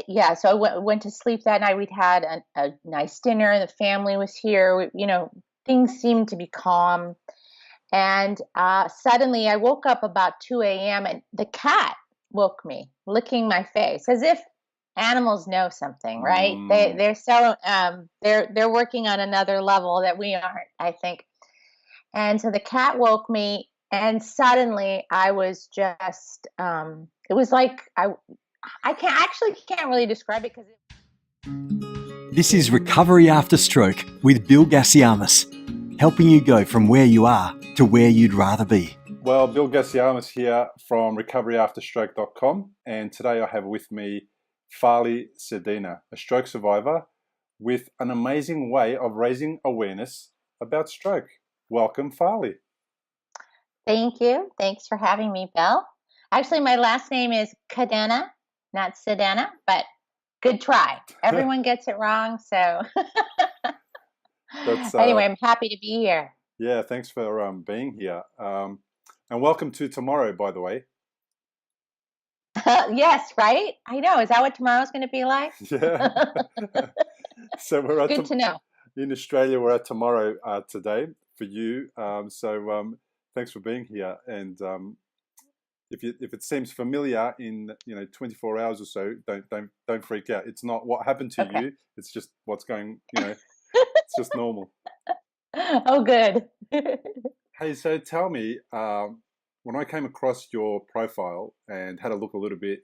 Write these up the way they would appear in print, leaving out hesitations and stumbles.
yeah, so went to sleep that night. We'd had a nice dinner. The family was here. Things seemed to be calm. And suddenly I woke up about 2 a.m. and the cat woke me, licking my face, as if animals know something, right? Mm. They're working on another level that we aren't, I think. And so the cat woke me, and suddenly I was just it was like I can't really describe it because This is Recovery After Stroke with Bill Gassiamis, helping you go from where you are to where you'd rather be. Well, Bill Gassiamis here from recoveryafterstroke.com, and today I have with me Farley Cadena, a stroke survivor with an amazing way of raising awareness about stroke. Welcome, Farley. Thank you. Thanks for having me, Bill. Actually, my last name is Cadena, not Sedena, but good try. Everyone gets it wrong, so That's anyway, I'm happy to be here. Yeah, thanks for being here. And welcome to tomorrow, by the way. Yes, right? I know. Is that what tomorrow's going to be like? Yeah. So we're at Good to know. in Australia. We're at tomorrow today for you. Thanks for being here. And if it seems familiar in 24 hours or so, don't freak out. It's not what happened to Okay. you. It's just what's going. It's just normal. Oh, good. Hey, so tell me, when I came across your profile and had a look a little bit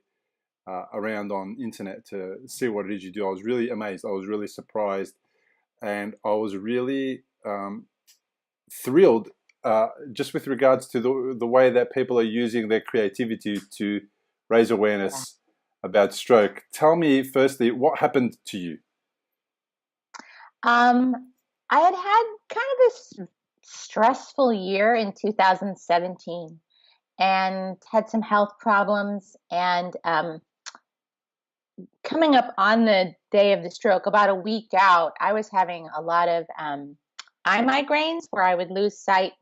around on internet to see what it is you do, I was really amazed. I was really surprised, and I was really thrilled just with regards to the way that people are using their creativity to raise Yeah. awareness about stroke. Tell me, firstly, what happened to you? I had kind of this stressful year in 2017 and had some health problems. And coming up on the day of the stroke, about a week out, I was having a lot of eye migraines where I would lose sight.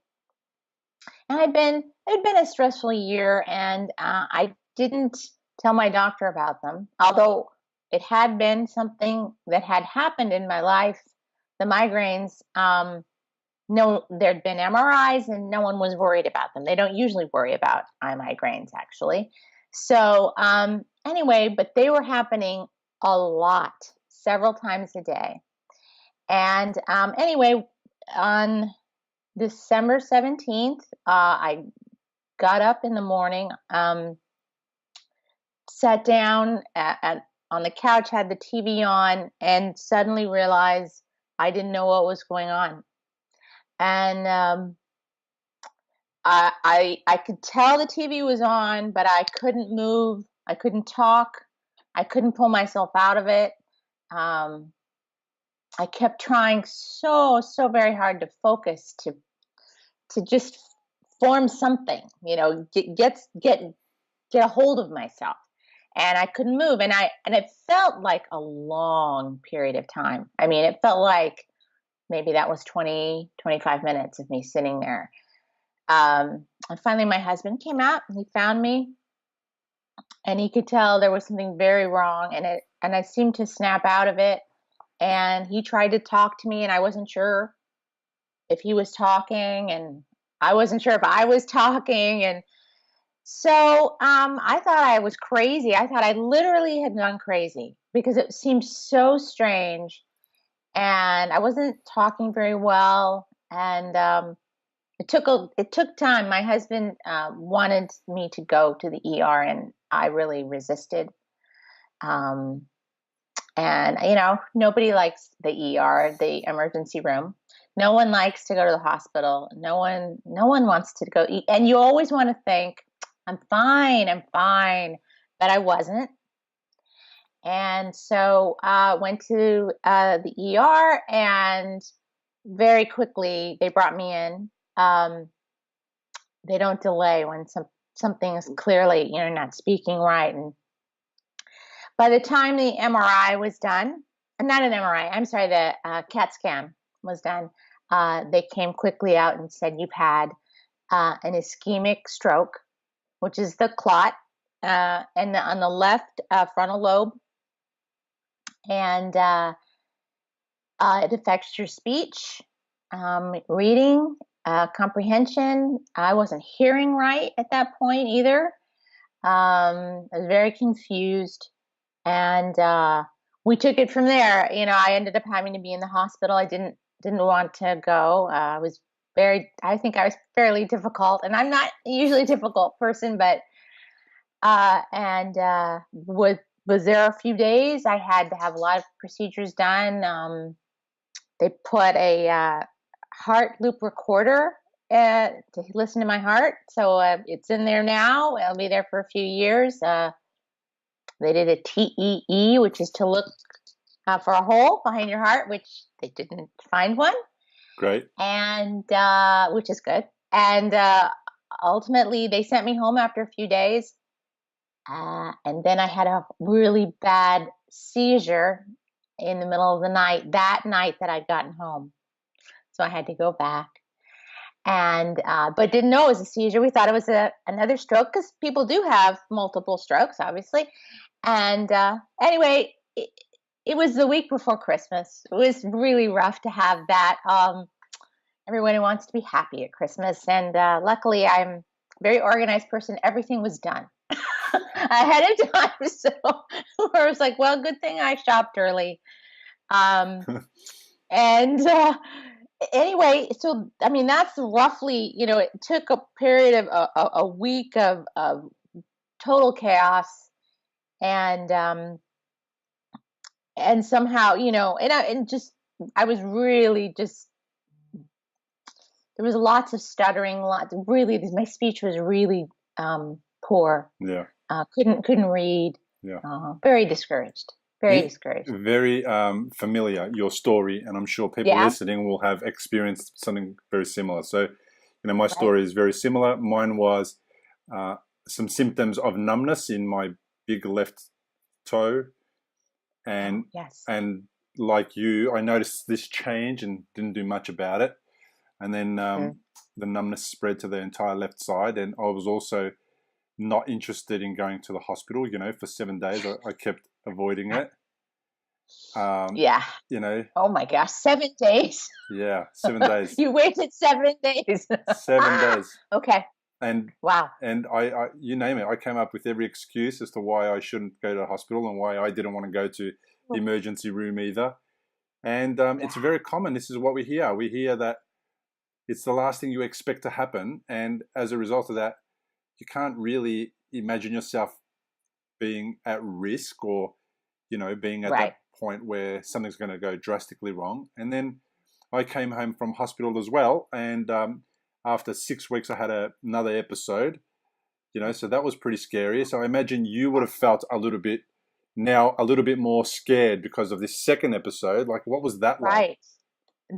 And it had been a stressful year, and I didn't tell my doctor about them, although it had been something that had happened in my life. The migraines, no, there'd been MRIs, and no one was worried about them. They don't usually worry about eye migraines, actually. So anyway, but they were happening a lot, several times a day. And anyway, on December 17th, I got up in the morning, sat down on the couch, had the TV on, and suddenly realized I didn't know what was going on. And I could tell the TV was on, but I couldn't move. I couldn't talk. I couldn't pull myself out of it. Um, I kept trying so very hard to focus to just form something, get a hold of myself. And I couldn't move, and it felt like a long period of time. I mean, it felt like maybe that was 20-25 minutes of me sitting there. And finally my husband came out and he found me, and he could tell there was something very wrong, and I seemed to snap out of it. And he tried to talk to me, and I wasn't sure if he was talking, and I wasn't sure if I was talking. And so I thought I was crazy. I thought I literally had gone crazy because it seemed so strange, and I wasn't talking very well. And it took time. My husband wanted me to go to the ER, and I really resisted. Um, and nobody likes the ER, the emergency room. No one likes to go to the hospital. No one wants to go eat. And you always want to think, I'm fine, but I wasn't. And so went to the ER, and very quickly they brought me in. They don't delay when something is clearly not speaking right. And by the time the MRI was done, not an MRI, I'm sorry, the CAT scan was done, they came quickly out and said, you've had an ischemic stroke, which is the clot, and on the left frontal lobe, and it affects your speech, reading, comprehension. I wasn't hearing right at that point either. I was very confused, and we took it from there. I ended up having to be in the hospital. I didn't want to go. I think I was fairly difficult, and I'm not usually a difficult person, but was there a few days. I had to have a lot of procedures done. They put a heart loop recorder to listen to my heart. So it's in there now. It'll be there for a few years. They did a TEE, which is to look for a hole behind your heart, which they didn't find one. Great. And which is good. And ultimately, they sent me home after a few days. And then I had a really bad seizure in the middle of the night, that night that I'd gotten home. So I had to go back. And but didn't know it was a seizure. We thought it was another stroke, because people do have multiple strokes, obviously. And anyway, it was the week before Christmas. It was really rough to have that. Everyone wants to be happy at Christmas. And luckily, I'm a very organized person. Everything was done ahead of time. So I was like, well, good thing I shopped early. And anyway, so, I mean, that's roughly, it took a period of a week of total chaos. And somehow, I was really just, there was lots of stuttering, my speech was really poor. Yeah. Couldn't read. Yeah. Very discouraged. Very discouraged. Very familiar, your story, and I'm sure people listening will have experienced something very similar. So, my story is very similar. Mine was some symptoms of numbness in my big left toe, and like you, I noticed this change and didn't do much about it, and then the numbness spread to the entire left side, and I was also not interested in going to the hospital. For 7 days, I kept avoiding it. Oh my gosh, 7 days. Yeah, 7 days. You waited 7 days. 7 days. Okay. And wow. And I you name it, I came up with every excuse as to why I shouldn't go to the hospital and why I didn't want to go to the emergency room either. And it's very common. This is what we hear. We hear that it's the last thing you expect to happen, and as a result of that, you can't really imagine yourself being at risk or, being at that point where something's going to go drastically wrong. And then I came home from hospital as well, and after 6 weeks I had another episode, so that was pretty scary. So I imagine you would have felt a little bit more scared because of this second episode. Like, what was that like? Right.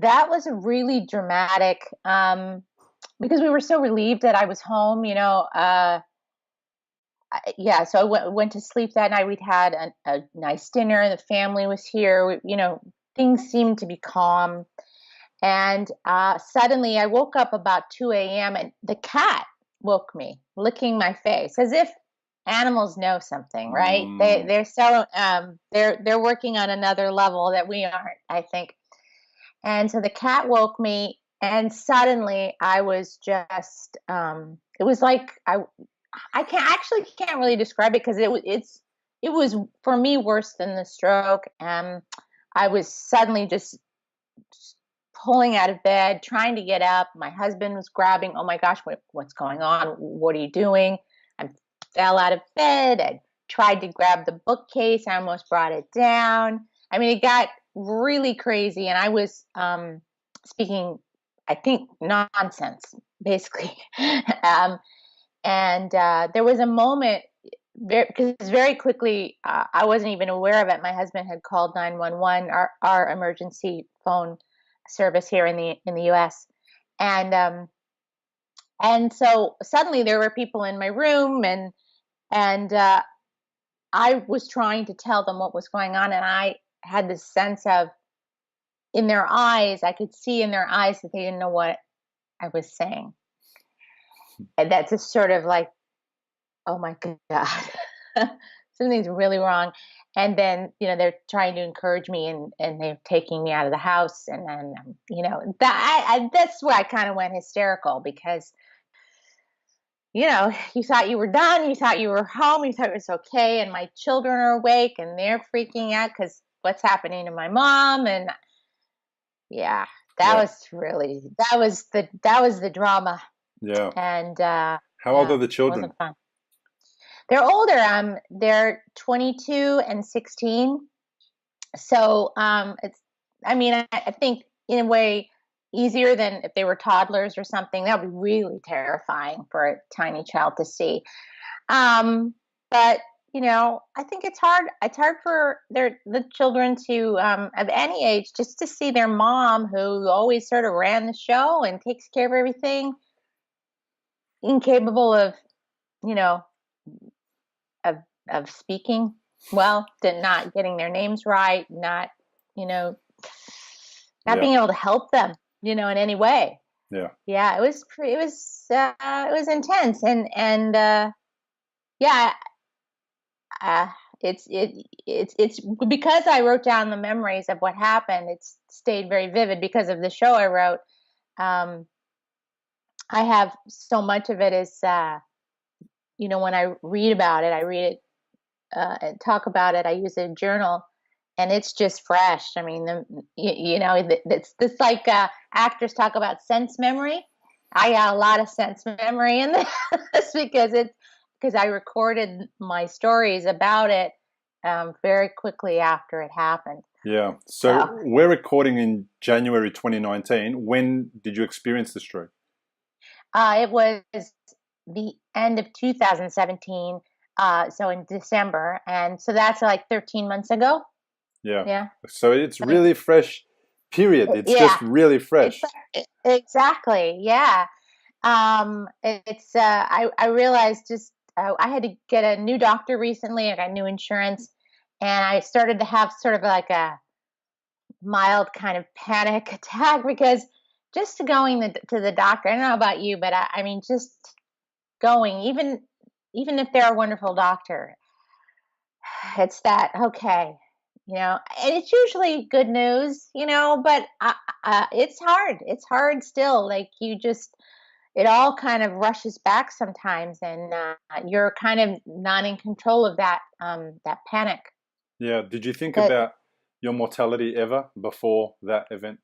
That was really dramatic, because we were so relieved that I was home, so I went to sleep that night. We'd had a nice dinner. The family was here. Things seemed to be calm. And suddenly I woke up about 2 a.m. and the cat woke me, licking my face, as if animals know something, right? They're so they're working on another level that we aren't, I think. And so the cat woke me, and suddenly I was just it was like I can't really describe it, because it was for me worse than the stroke. I was suddenly just pulling out of bed, trying to get up. My husband was grabbing, oh my gosh, what's going on? What are you doing? I fell out of bed. I tried to grab the bookcase. I almost brought it down. I mean, it got really crazy, and I was speaking, I think, nonsense, basically. And there was a moment, because very quickly, I wasn't even aware of it. My husband had called 911, our emergency phone service here in the U.S. And so suddenly there were people in my room, and I was trying to tell them what was going on, and I had this sense of, in their eyes, I could see in their eyes that they didn't know what I was saying. And that's just sort of like, oh my God. something's really wrong. And then, they're trying to encourage me, and they're taking me out of the house. And then, that's where I kind of went hysterical, because, you thought you were done. You thought you were home. You thought it was okay. And my children are awake and they're freaking out because what's happening to my mom. And yeah, that was the drama. Yeah. And, how old are the children? It wasn't fun. They're older. They're 22 and 16. So, I think in a way easier than if they were toddlers or something. That would be really terrifying for a tiny child to see. But I think it's hard. It's hard for the children to, of any age, just to see their mom, who always sort of ran the show and takes care of everything, incapable of, of speaking well, not getting their names right, not being able to help them, in any way. Yeah. It was intense, and it's because I wrote down the memories of what happened. It's stayed very vivid because of the show I wrote. I have so much of it is, when I read about it, and talk about it. I use a journal, and it's just fresh. I mean, it's like actors talk about sense memory. I got a lot of sense memory in this because I recorded my stories about it very quickly after it happened. Yeah. So we're recording in January 2019. When did you experience the stroke? It was the end of 2017. So in December. And so that's like 13 months ago. Yeah. So it's really fresh period. It's just really fresh. Exactly. Yeah. I realized just, I had to get a new doctor recently. I got new insurance, and I started to have sort of like a mild kind of panic attack, because just going to the doctor, I don't know about you, but I mean, just going, even if they're a wonderful doctor, it's that, okay, and it's usually good news, but it's hard. It's hard still. Like, it all kind of rushes back sometimes, and you're kind of not in control of that panic. Yeah. Did you think about your mortality ever before that event?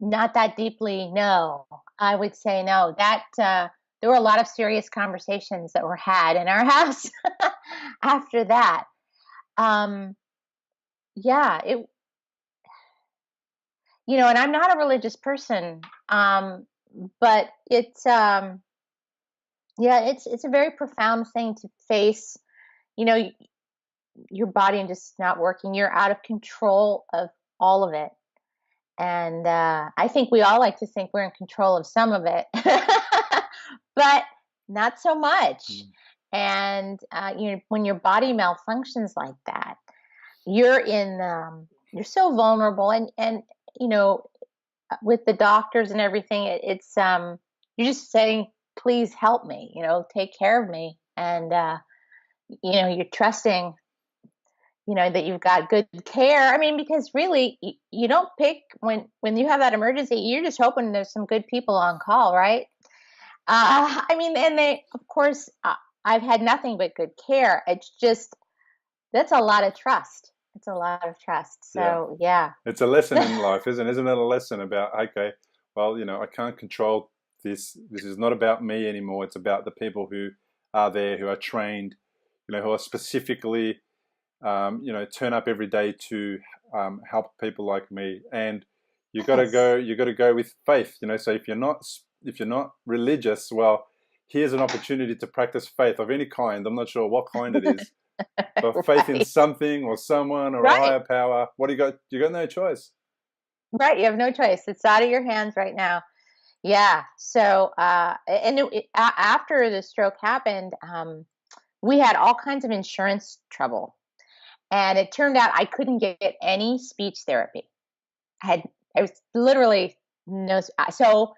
Not that deeply, no. I would say no. That there were a lot of serious conversations that were had in our house after that. Yeah, and I'm not a religious person, but it's it's a very profound thing to face. Your body just not working. You're out of control of all of it. And I think we all like to think we're in control of some of it, but not so much. And when your body malfunctions like that, you're so vulnerable. And with the doctors and everything, it's you're just saying, please help me, take care of me. And you're trusting that you've got good care. I mean, because really, you don't pick when you have that emergency. You're just hoping there's some good people on call, right? I mean, and they, of course, I've had nothing but good care. It's just, that's a lot of trust. It's a lot of trust. So, yeah. It's a lesson in life, isn't it? Isn't it a lesson about, okay, well, I can't control this. This is not about me anymore. It's about the people who are there, who are trained, who are specifically turn up every day to help people like me. And you got to go with faith, so if you're not religious, well, here's an opportunity to practice faith of any kind. I'm not sure what kind it is, but faith in something or someone or a higher power. What do you got? You got no choice. Right. You have no choice. It's out of your hands right now. Yeah. So, after the stroke happened, we had all kinds of insurance trouble. And it turned out I couldn't get any speech therapy. I was literally so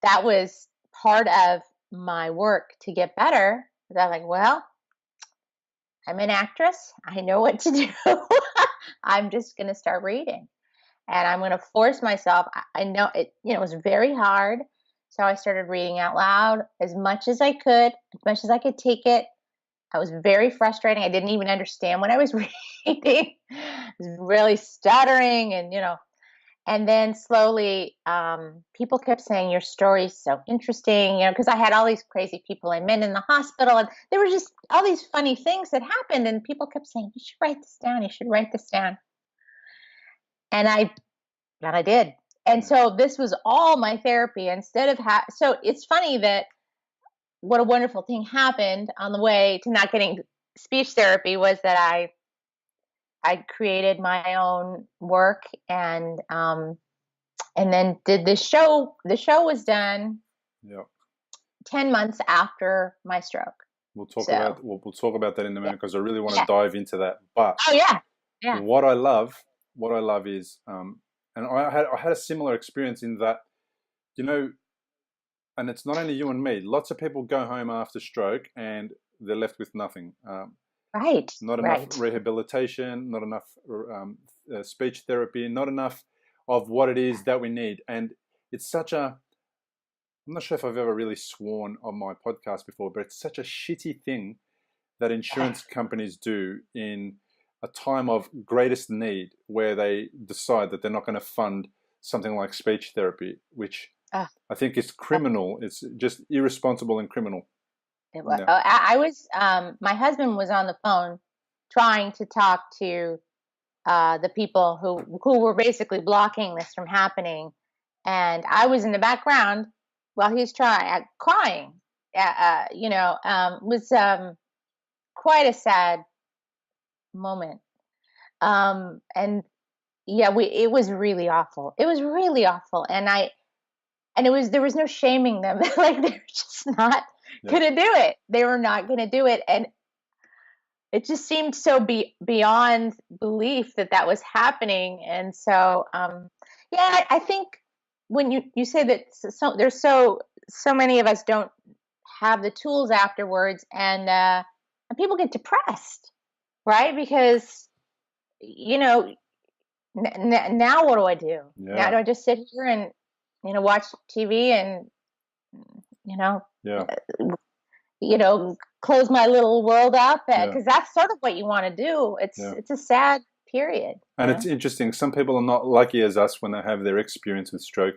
that was part of my work to get better, I'm like, well, I'm an actress. I know what to do. I'm just going to start reading, and I'm going to force myself. I know it, it was very hard. So I started reading out loud as much as I could, as much as I could take it. I was very frustrating. I didn't even understand what I was reading. I was really stuttering, and then slowly, people kept saying, your story's so interesting, because I had all these crazy people I met in the hospital, and there were just all these funny things that happened, and people kept saying, you should write this down. You should write this down. And I did. And so this was all my therapy instead of, so it's funny that what a wonderful thing happened on the way to not getting speech therapy was that I created my own work and then did this show. The show was done 10 months after my stroke. We'll talk about that in a minute because I really want to dive into that. But yeah. What I love is, and I had a similar experience in that, and it's not only you and me. Lots of people go home after stroke and they're left with nothing. Not enough rehabilitation, not enough speech therapy, not enough of what it is that we need. And it's I'm not sure if I've ever really sworn on my podcast before, but it's such a shitty thing that insurance companies do in a time of greatest need where they decide that they're not going to fund something like speech therapy, which I think is criminal. It's just irresponsible and criminal. It was. Yeah. I was. My husband was on the phone trying to talk to the people who were basically blocking this from happening, and I was in the background while he's crying. Was quite a sad moment. And yeah, it was really awful. It was really awful, and there was no shaming them. Like they're just not going to do it. They were not going to do it. And it just seemed so beyond belief that was happening. And so, I think when you say that there's so many of us don't have the tools afterwards, and people get depressed, right? Because, now what do I do? Yeah. Now do I just sit here and, watch TV and, close my little world up, because that's sort of what you want to do. It's a sad period. And it's interesting. Some people are not lucky as us when they have their experience with stroke,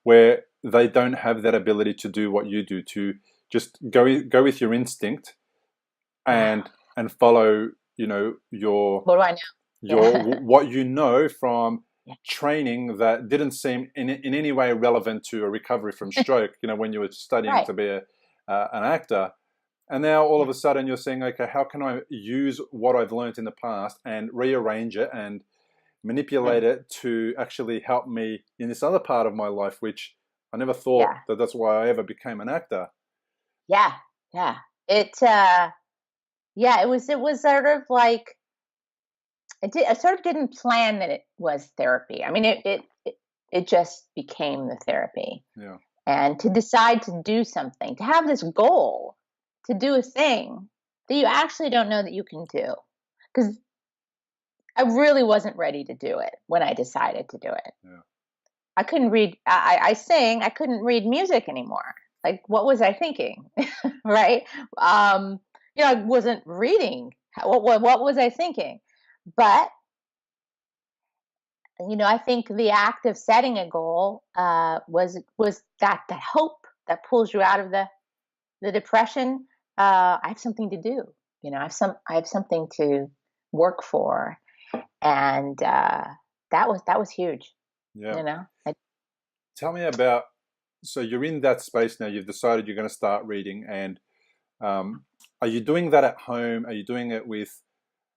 where they don't have that ability to do what you do, to just go with your instinct and follow, your what do I know? What you know from training that didn't seem in any way relevant to a recovery from stroke, when you were studying to be an actor. And now all of a sudden you're saying, okay, how can I use what I've learned in the past and rearrange it and manipulate it to actually help me in this other part of my life, which I never thought that's why I ever became an actor. Yeah. Yeah. It was sort of like, I sort of didn't plan that it was therapy. I mean, it just became the therapy. Yeah. And to decide to do something, to have this goal, to do a thing that you actually don't know that you can do. Because I really wasn't ready to do it when I decided to do it. Yeah. I couldn't read, I sing, I couldn't read music anymore. Like, what was I thinking? Right? I wasn't reading. What was I thinking? But, I think the act of setting a goal was that hope that pulls you out of the depression. I have something to do. I have something to work for, and that was huge. Yeah. Tell me about. So you're in that space now. You've decided you're going to start reading, and are you doing that at home? Are you doing it with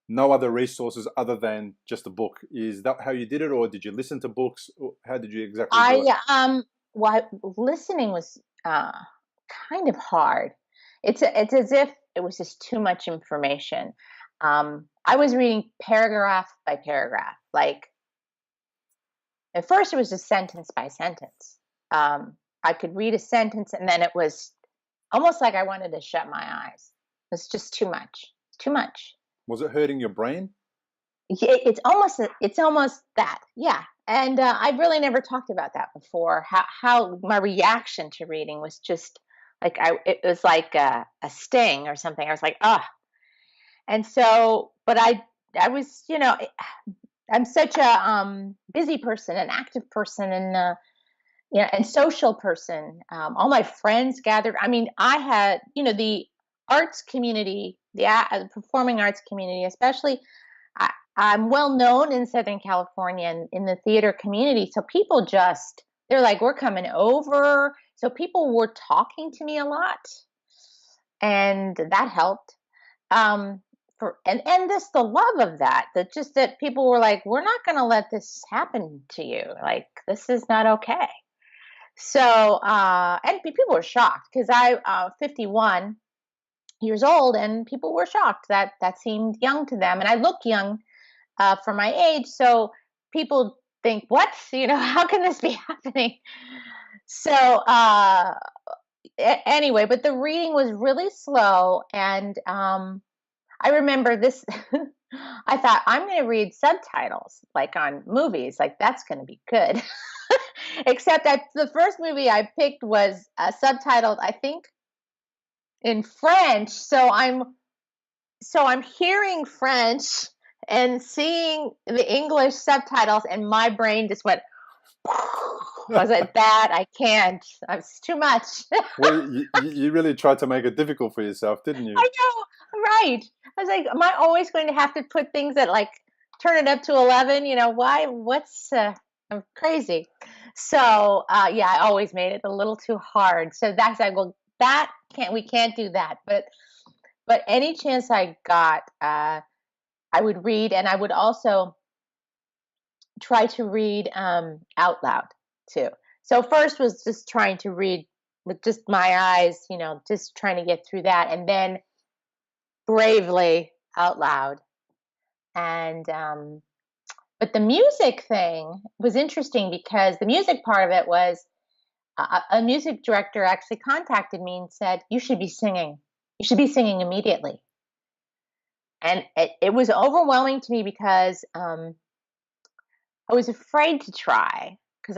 no other resources other than just a book? Is that how you did it, or did you listen to books? How did you exactly do it? Well, listening was kind of hard. It's as if it was just too much information. I was reading paragraph by paragraph. Like, at first it was just sentence by sentence. I could read a sentence and then it was almost like I wanted to shut my eyes. was just too much. Too much. Was it hurting your brain? It's almost that. Yeah. And I've really never talked about that before. How my reaction to reading was just like it was like a sting or something. I was like, ah. And so, but I was, I'm such a busy person, an active person, and and social person. All my friends gathered. I mean, I had, the arts community, the performing arts community, especially. I'm well known in Southern California and in the theater community. So people they're like, we're coming over. So people were talking to me a lot, and that helped. And this the love of that just that people were like, we're not going to let this happen to you. Like, this is not okay. So and people were shocked because I 51 years old, and people were shocked that seemed young to them, and I look young for my age. So people think, what? How can this be happening? So anyway, but the reading was really slow, and I remember this. I thought, I'm going to read subtitles like on movies, like that's going to be good. Except that the first movie I picked was subtitled, I think, in French. So I'm hearing French and seeing the English subtitles, and my brain just went. I was like, that I can't. It's too much. Well, you really tried to make it difficult for yourself, didn't you? I know, right? I was like, am I always going to have to put things that like turn it up to 11? Why? I'm crazy. So yeah, I always made it a little too hard. So that's like, well, we can't do that. But any chance I got, I would read, and I would also try to read out loud too. So first was just trying to read with just my eyes, just trying to get through that, and then bravely out loud. And but the music thing was interesting because the music part of it was a music director actually contacted me and said, you should be singing. You should be singing immediately. And it was overwhelming to me because I was afraid to try because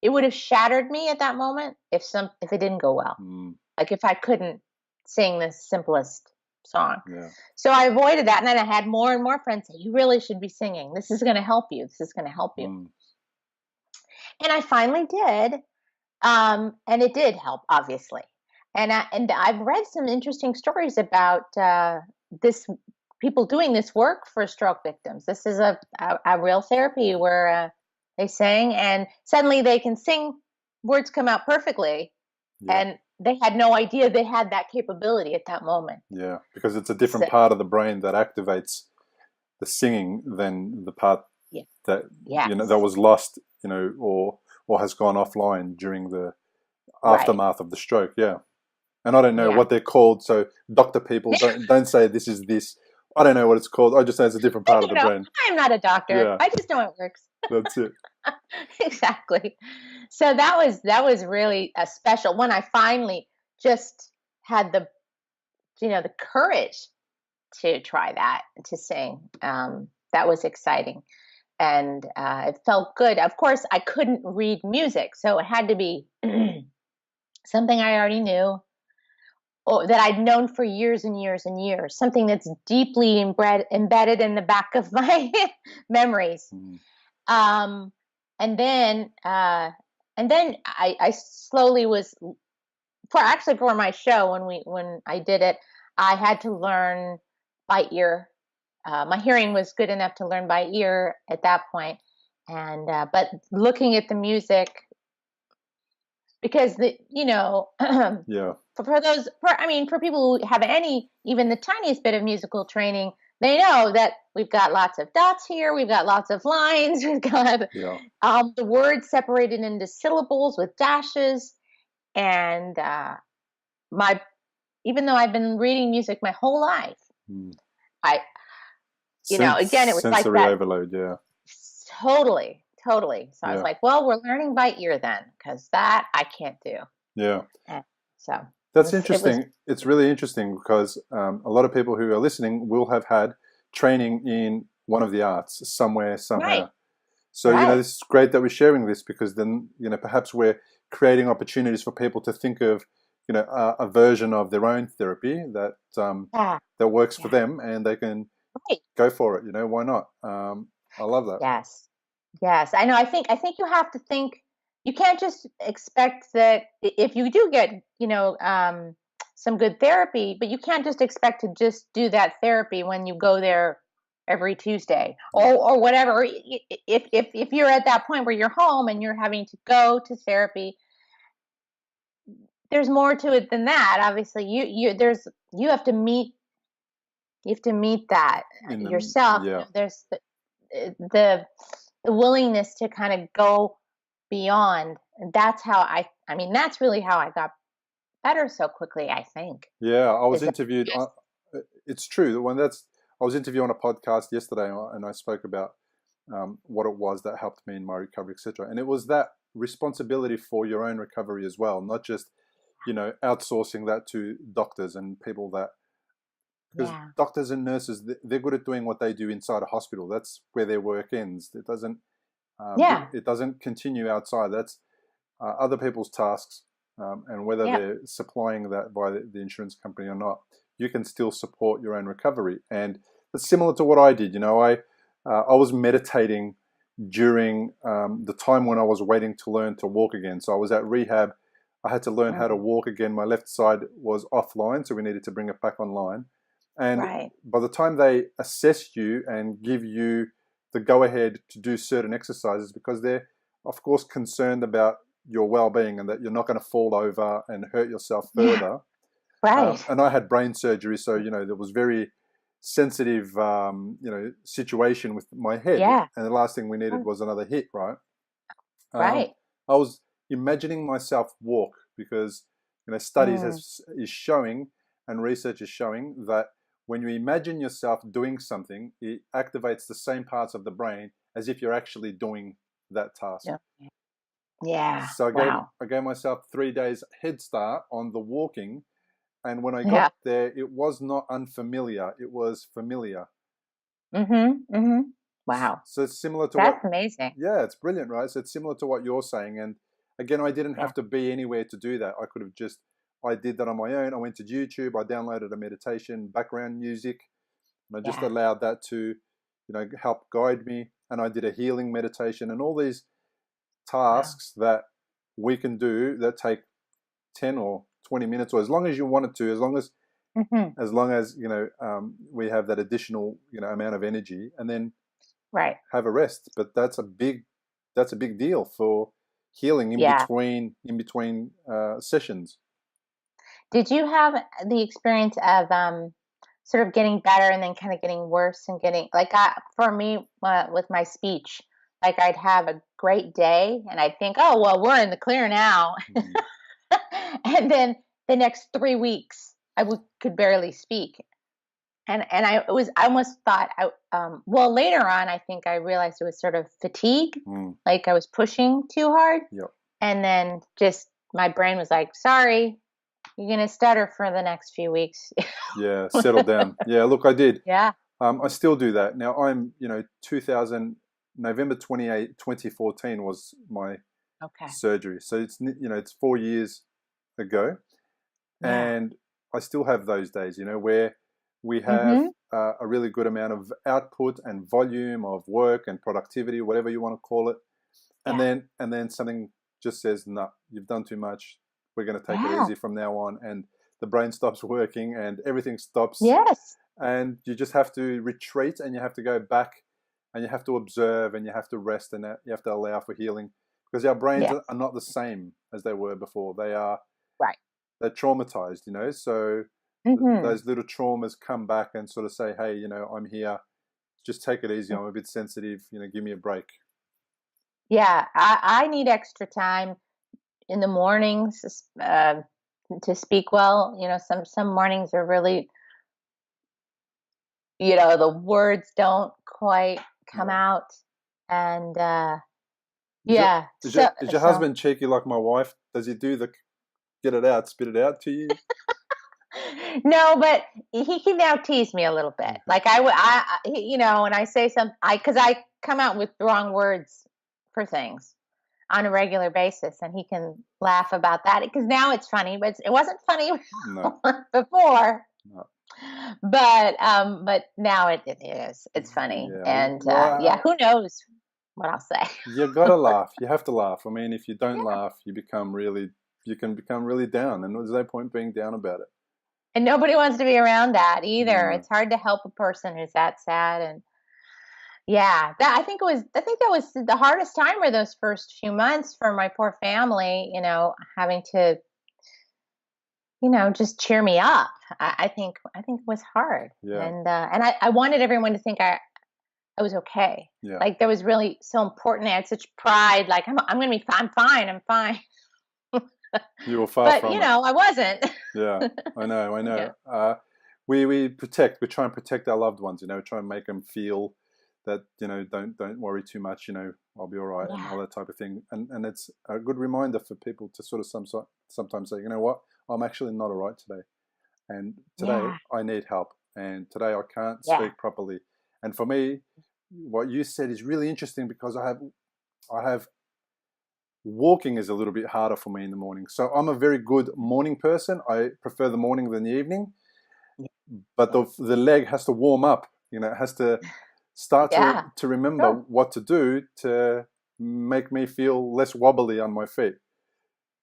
it would have shattered me at that moment if it didn't go well. Like if I couldn't sing the simplest song. Yeah. So I avoided that, and then I had more and more friends say, you really should be singing. This is going to help you. This is going to help you. And I finally did. And it did help, obviously. And I've read some interesting stories about this people doing this work for stroke victims. This is a real therapy where they sing, and suddenly they can sing. Words come out perfectly, and they had no idea they had that capability at that moment. Yeah, because it's a different part of the brain that activates the singing than the part that that was lost, or has gone offline during the aftermath of the stroke. Yeah, and I don't know what they're called. So doctor people don't say this is this. I don't know what it's called. I just know it's a different part of the brain. I'm not a doctor. Yeah. I just know it works. That's it. Exactly. So that was really a special when I finally just had the courage to try that, to sing. That was exciting, and it felt good. Of course, I couldn't read music, so it had to be something I already knew, or that I'd known for years and years and years. Something that's deeply embedded in the back of my memories. And then I slowly was for my show when I did it, I had to learn by ear. My hearing was good enough to learn by ear at that point, and but looking at the music, because for people who have even the tiniest bit of musical training, they know that we've got lots of dots here, we've got lots of lines, we've got the words separated into syllables with dashes, and even though I've been reading music my whole life, again, it was like that sensory overload. Yeah, totally. So I was like, well, we're learning by ear then, because that I can't do. Yeah. So That's It was interesting. It's really interesting because a lot of people who are listening will have had training in one of the arts somewhere, right, somehow. So, right. this is great that we're sharing this because then, perhaps we're creating opportunities for people to think of, a version of their own therapy Yeah, that works for yeah, them and they can right. go for it. Why not? I love that. Yes. Yes. I know. I think you have to think, you can't just expect that if you do get, some good therapy, but you can't just expect to just do that therapy when you go there every Tuesday Yeah. or whatever. If you're at that point where you're home and you're having to go to therapy, there's more to it than that. Obviously, you have to meet that In the yourself. Yeah. There's the the willingness to kind of go beyond. And that's how I mean, that's really how I got better so quickly, I think. Yeah, I was Is that interviewed. just It's true. I was interviewed on a podcast yesterday, and I spoke about what it was that helped me in my recovery, etc. And it was that responsibility for your own recovery as well, not just outsourcing that to doctors and people that because yeah. doctors and nurses they're good at doing what they do inside a hospital. That's where their work ends. Yeah. It doesn't continue outside. That's other people's tasks, and whether Yeah. they're supplying that by the insurance company or not, you can still support your own recovery. And it's similar to what I did. I was meditating during the time when I was waiting to learn to walk again. So I was at rehab. I had to learn how to Mm, walk again. My left side was offline, so we needed to bring it back online. And right. by the time they assess you and give you the go ahead to do certain exercises, because they're, of course, concerned about your well being and that you're not going to fall over and hurt yourself Yeah. further. Right. And I had brain surgery, so, there was very sensitive, situation with my head. Yeah. And the last thing we needed Oh, was another hit, right? Um, right. I was imagining myself walk because, studies Mm, is showing and research is showing that when you imagine yourself doing something, it activates the same parts of the brain as if you're actually doing that task. yeah. Yeah. So Wow. I gave myself 3 days head start on the walking, and when I got Yeah. there, it was not unfamiliar; it was familiar. Mhm. Mhm. Wow. So it's similar to what, That's amazing. yeah, it's brilliant, right? So it's similar to what you're saying, and again, I didn't Yeah. have to be anywhere to do that. I could have just, I did that on my own. I went to YouTube, I downloaded a meditation background music, and I just Yeah. allowed that to, help guide me. And I did a healing meditation and all these Wow. tasks that we can do that take 10 or 20 minutes or as long as you want it to, Mhm. as long as we have that additional amount of energy, and then Right. have a rest. But that's a big deal for healing Yeah. in between sessions. Did you have the experience of sort of getting better and then kind of getting worse and getting like for me with my speech, like I'd have a great day and I'd think, oh well, we're in the clear now, Mm. and then the next 3 weeks could barely speak, and I almost thought well later on I think I realized it was sort of fatigue, Mm. like I was pushing too hard, Yep. and then just my brain was like, sorry, you're gonna stutter for the next few weeks. Yeah, settle down. Yeah, look, I did. Yeah. I still do that now. I'm 2000 November 28 2014 was my Okay. surgery, so it's 4 years ago, Yeah. and I still have those days, where we have Mhm. a really good amount of output and volume of work and productivity, whatever you want to call it, and Yeah. then something just says, "No, you've done too much. We're going to take it Yeah. easy from now on," and the brain stops working and everything stops, Yes. and you just have to retreat and you have to go back and you have to observe and you have to rest and you have to allow for healing because our brains Yes. are not the same as they were before. Right. They're traumatized, so Mhm. those little traumas come back and sort of say, hey, I'm here. Just take it easy. Mm. I'm a bit sensitive. Give me a break. Yeah. I need extra time in the mornings to speak well. Some mornings are really, the words don't quite come Yeah. out, and Is your yeah. is your So is your so husband cheeky like my wife? Does he do the get it out, spit it out to you? No, but he can now tease me a little bit. Like you know, when I say something, because I come out with the wrong words for things on a regular basis, and he can laugh about that because now it's funny, but it wasn't funny before. No. But now it is. It's funny, and who knows what I'll say? You gotta laugh. You have to laugh. I mean, if you don't laugh, you can become really down, and there's no point being down about it. And nobody wants to be around that either. It's hard to help a person who's that sad. And I think that was the hardest time were those first few months for my poor family, you know, having to, you know, just cheer me up. I think it was hard. Yeah. And I wanted everyone to think I was okay. Yeah. Like that was really so important. I had such pride. Like I'm going to be fine. I'm fine. You were far from it. But, you know, I wasn't. Yeah, I know. Yeah. We try and protect our loved ones, you know, try and make them feel that, you know, don't worry too much, you know, I'll be all right, and all that type of thing. And it's a good reminder for people to sort of sometimes say, you know what, I'm actually not all right today. And today I need help. And today I can't speak properly. And for me, what you said is really interesting because I have walking is a little bit harder for me in the morning. So I'm a very good morning person. I prefer the morning than the evening. But the leg has to warm up. You know, it has to start to remember what to do to make me feel less wobbly on my feet.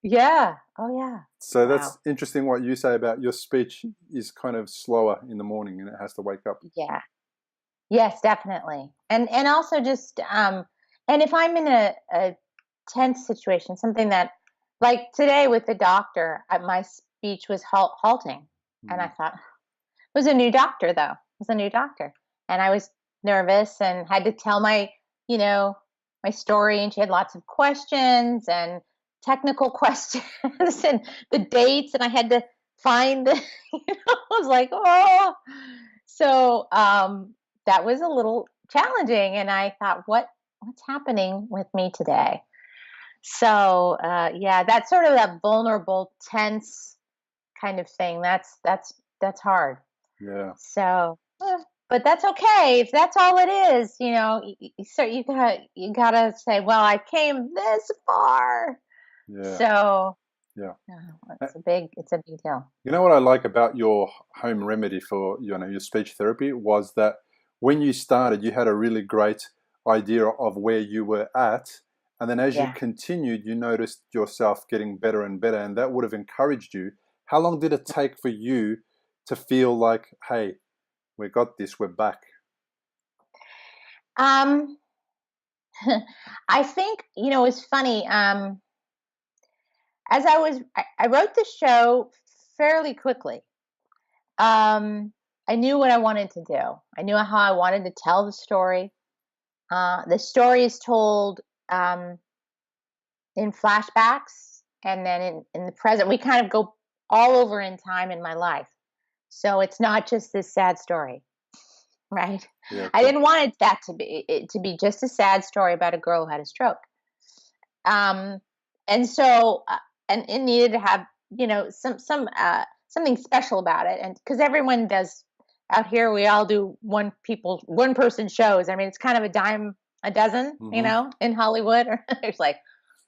Yeah. Oh, yeah. So that's interesting what you say about your speech is kind of slower in the morning and it has to wake up. Yeah. Yes, definitely. And also just, and if I'm in a tense situation, something that, like today with the doctor, my speech was halting. And I thought, it was a new doctor though. It was a new doctor. And I was nervous and had to tell my story, and she had lots of questions and technical questions and the dates, and I had to find I was like, oh. So that was a little challenging, and I thought, what's happening with me today? So that's sort of that vulnerable, tense kind of thing. That's hard. Yeah. So, but that's okay if that's all it is. You know, so you gotta say, well, I came this far. Yeah. So yeah, it's a big deal. You know what I like about your home remedy for your speech therapy was that when you started, you had a really great idea of where you were at. And then as you continued, you noticed yourself getting better and better, and that would have encouraged you. How long did it take for you to feel like, hey, we got this, we're back? I think, it's funny. As I wrote the show fairly quickly. I knew what I wanted to do. I knew how I wanted to tell the story. The story is told in flashbacks, and then in the present. We kind of go all over in time in my life. So it's not just this sad story, right? Yeah, I didn't want that to be just a sad story about a girl who had a stroke. And so and it needed to have something special about it, and because everyone does out here, we all do one person shows. I mean, it's kind of a dime a dozen, in Hollywood. There's like,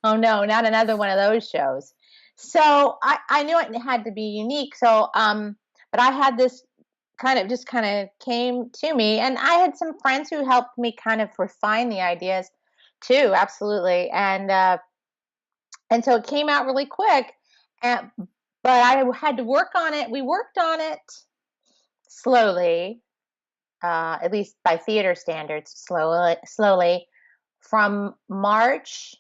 oh no, not another one of those shows. So I knew it had to be unique. So but I had this kind of came to me, and I had some friends who helped me kind of refine the ideas too. Absolutely. And so it came out really quick, but I had to work on it. We worked on it slowly, at least by theater standards, slowly from March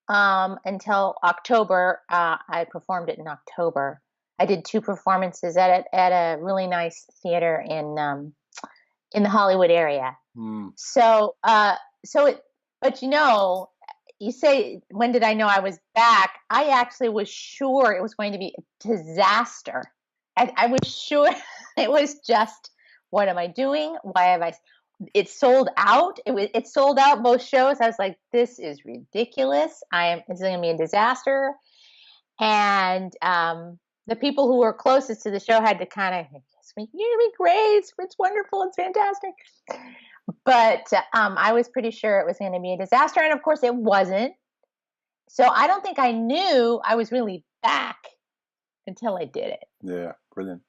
until October. I performed it in October. I did 2 performances at a really nice theater in the Hollywood area. So but you say, when did I know I was back? I actually was sure it was going to be a disaster. I was sure it was just, what am I doing? Why have it sold out? It sold out both shows. I was like, this is ridiculous. It's going to be a disaster. And the people who were closest to the show had to kind of, you're going to be great. It's wonderful. It's fantastic. But I was pretty sure it was going to be a disaster. And of course it wasn't. So I don't think I knew I was really back until I did it. Yeah, brilliant.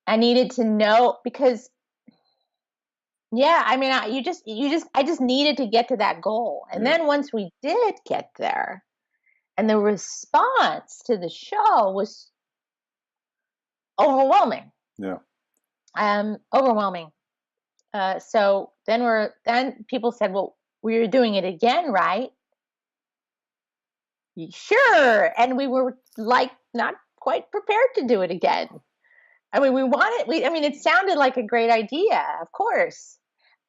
I needed to know because, yeah, I mean, I just needed to get to that goal. And then once we did get there, and the response to the show was overwhelming. Yeah. Overwhelming. So then people said, well, we're doing it again, right? Sure. And we were like not quite prepared to do it again. I mean, it sounded like a great idea, of course.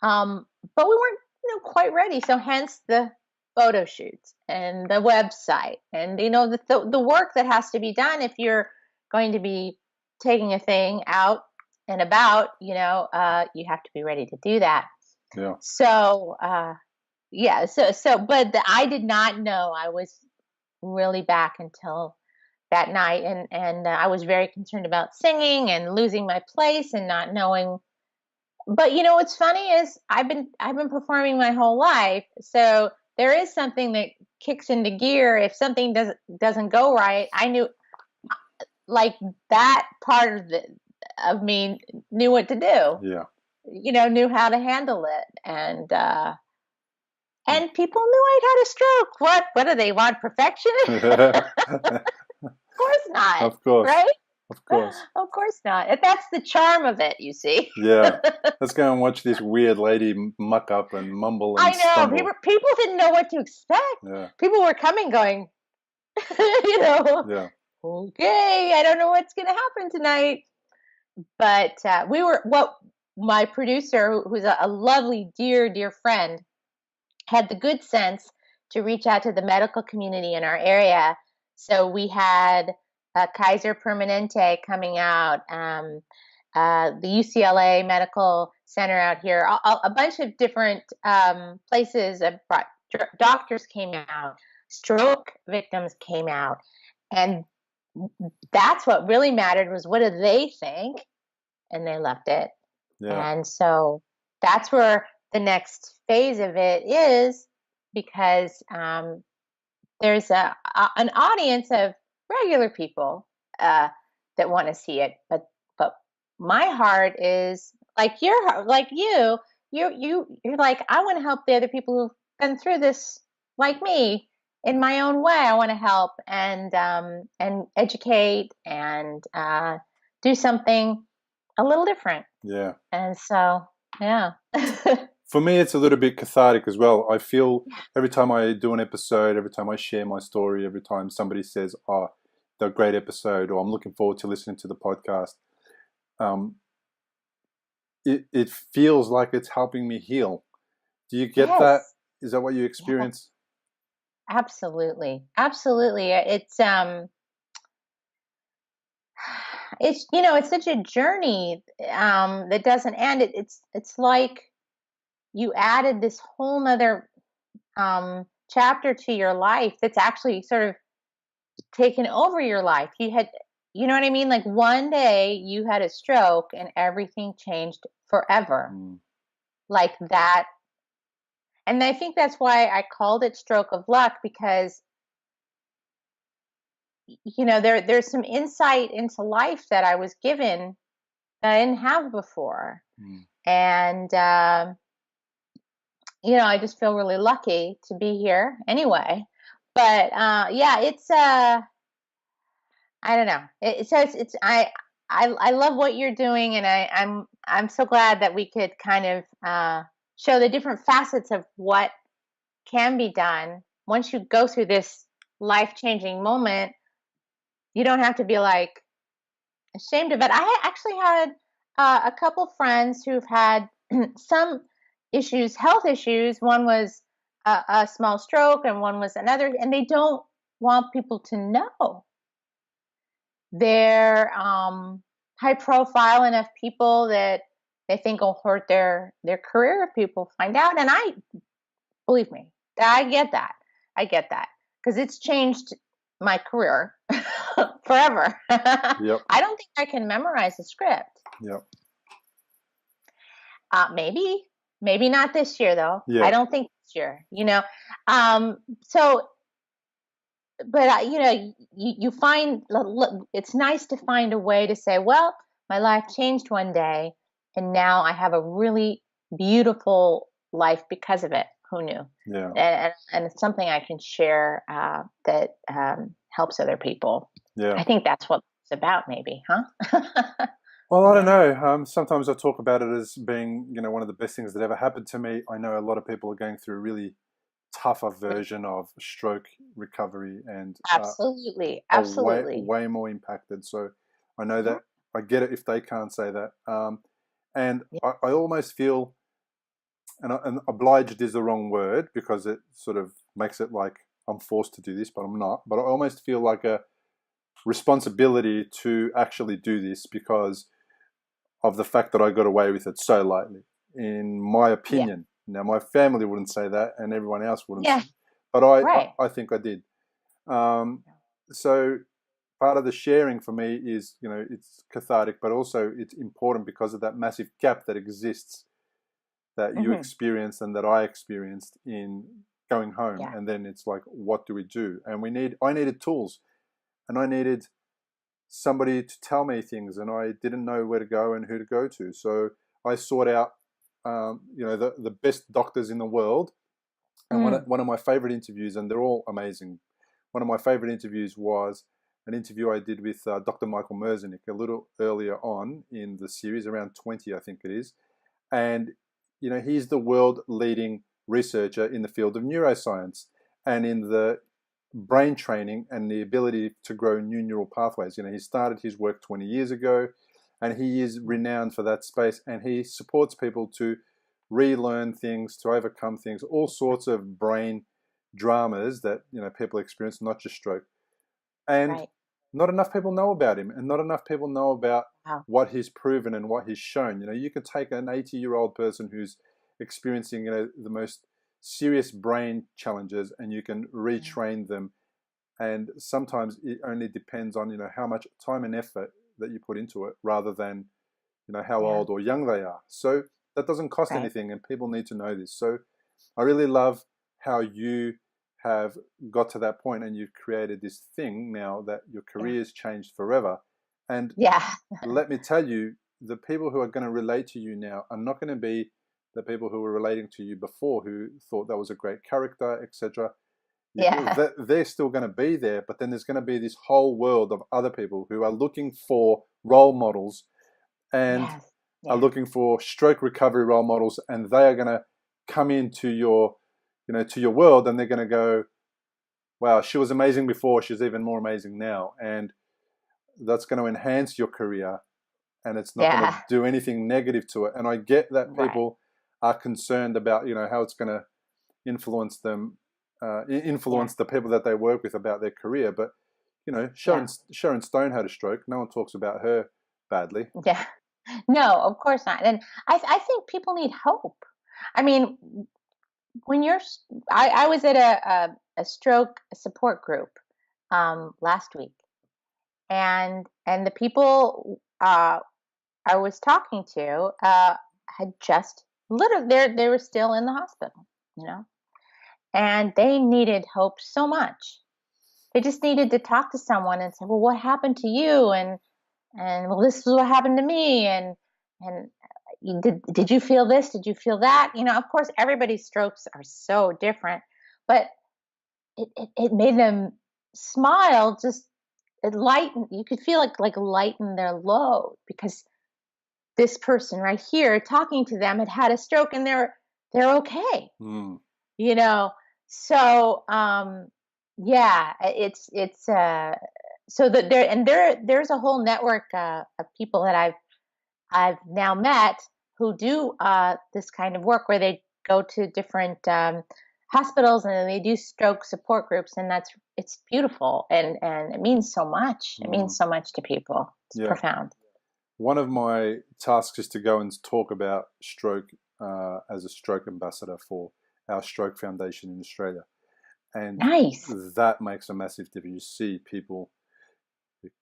But we weren't, quite ready. So hence the photo shoots and the website and, the work that has to be done if you're going to be taking a thing out and about, you have to be ready to do that. Yeah. So, but I did not know I was really back until that night. And I was very concerned about singing and losing my place and not knowing. But what's funny is I've been performing my whole life. So there is something that kicks into gear if something doesn't go right. I knew, like, that part of me knew what to do. Yeah. Knew how to handle it. And people knew I'd had a stroke. What do they want? Perfection? Of course not. Of course. Right? Of course. Of course not. That's the charm of it, you see. Yeah. Let's go and watch this weird lady muck up and mumble and stumble. People didn't know what to expect. Yeah. People were coming going, Yeah. Okay, I don't know what's going to happen tonight. But my producer, who's a lovely, dear, dear friend, had the good sense to reach out to the medical community in our area. So we had Kaiser Permanente coming out, the UCLA Medical Center out here, a bunch of different places. Doctors came out, stroke victims came out, and that's what really mattered was what do they think, and they loved it. Yeah. And so that's where the next phase of it is, because there's an audience of regular people that want to see it, but my heart is like your heart, like you're like, I want to help the other people who've been through this like me in my own way. I want to help and educate and do something a little different. Yeah. And so, yeah. For me, it's a little bit cathartic as well. I feel every time I do an episode, every time I share my story, every time somebody says, "Oh, the great episode," or "I'm looking forward to listening to the podcast," it feels like it's helping me heal. Do you get that? Is that what you experience? Yeah. Absolutely. It's it's such a journey that doesn't end. It's like you added this whole nother chapter to your life that's actually sort of taken over your life. You know what I mean? Like one day you had a stroke and everything changed forever. Like that. And I think that's why I called it Stroke of Luck, because there's some insight into life that I was given that I didn't have before. And I just feel really lucky to be here anyway. But it's I don't know. I love what you're doing, and I'm so glad that we could kind of show the different facets of what can be done once you go through this life-changing moment. You don't have to be like ashamed of it. I actually had a couple friends who've had some issues, health issues. One was a small stroke and one was another, and they don't want people to know. They're high profile enough people that they think will hurt their career if people find out. And believe me, I get that because it's changed my career forever. Yep. I don't think I can memorize the script. Yep. Maybe not this year though. Yeah. I don't think this year, so, but you find it's nice to find a way to say, well, my life changed one day and now I have a really beautiful life because of it. Who knew? Yeah. And it's something I can share that helps other people. Yeah. I think that's what it's about, maybe, huh? Well, I don't know. Sometimes I talk about it as being, one of the best things that ever happened to me. I know a lot of people are going through a really tougher version of stroke recovery and absolutely way more impacted. So I know that I get it if they can't say that. And I almost feel, and obliged is the wrong word because it sort of makes it like I'm forced to do this, but I'm not. But I almost feel like a responsibility to actually do this because of the fact that I got away with it so lightly, in my opinion. Now, my family wouldn't say that, and everyone else wouldn't. Yeah. But I think I did. So part of the sharing for me is, it's cathartic, but also it's important because of that massive gap that exists that you experienced and that I experienced in going home. Yeah. And then it's like, what do we do? And I needed tools, and I needed somebody to tell me things, and I didn't know where to go and who to go to. So I sought out, the best doctors in the world. And one of my favorite interviews, and they're all amazing. One of my favorite interviews was an interview I did with Dr. Michael Merzenich a little earlier on in the series, around 20, I think it is. And, he's the world leading researcher in the field of neuroscience and in the brain training and the ability to grow new neural pathways. He started his work 20 years ago, and he is renowned for that space, and he supports people to relearn things, to overcome things, all sorts of brain dramas that people experience, not just stroke. And not enough people know about him, and not enough people know about what he's proven and what he's shown. You can take an 80-year-old person who's experiencing the most serious brain challenges, and you can retrain them. And sometimes it only depends on how much time and effort that you put into it, rather than how old or young they are. So that doesn't cost anything, and people need to know this. So I really love how you have got to that point, and you've created this thing now that your career's changed forever. And let me tell you, the people who are going to relate to you now are not going to be the people who were relating to you before, who thought that was a great character, etc. They're still going to be there, but then there's going to be this whole world of other people who are looking for role models and are looking for stroke recovery role models, and they are going to come into your to your world, and they're going to go, wow, she was amazing before, she's even more amazing now. And that's going to enhance your career, and it's not going to do anything negative to it. And I get that people are concerned about how it's going to influence them, influence the people that they work with about their career. But Sharon Stone had a stroke. No one talks about her badly. No, of course not. And I think people need hope. I mean, when I was at a stroke support group last week, and the people I was talking to had just literally they were still in the hospital, and they needed hope so much. They just needed to talk to someone and say, well, what happened to you? And well, this is what happened to me. And did you feel this? Did you feel that? Of course, everybody's strokes are so different, but it made them smile. Just it lightened. You could feel like lighten their load, because this person right here talking to them had a stroke, and they're okay. So it's so that there's a whole network of people that I've now met who do this kind of work, where they go to different hospitals and they do stroke support groups, and it's beautiful, and it means so much. It means so much to people. It's profound. One of my tasks is to go and talk about stroke as a stroke ambassador for our Stroke Foundation in Australia. And that makes a massive difference. You see people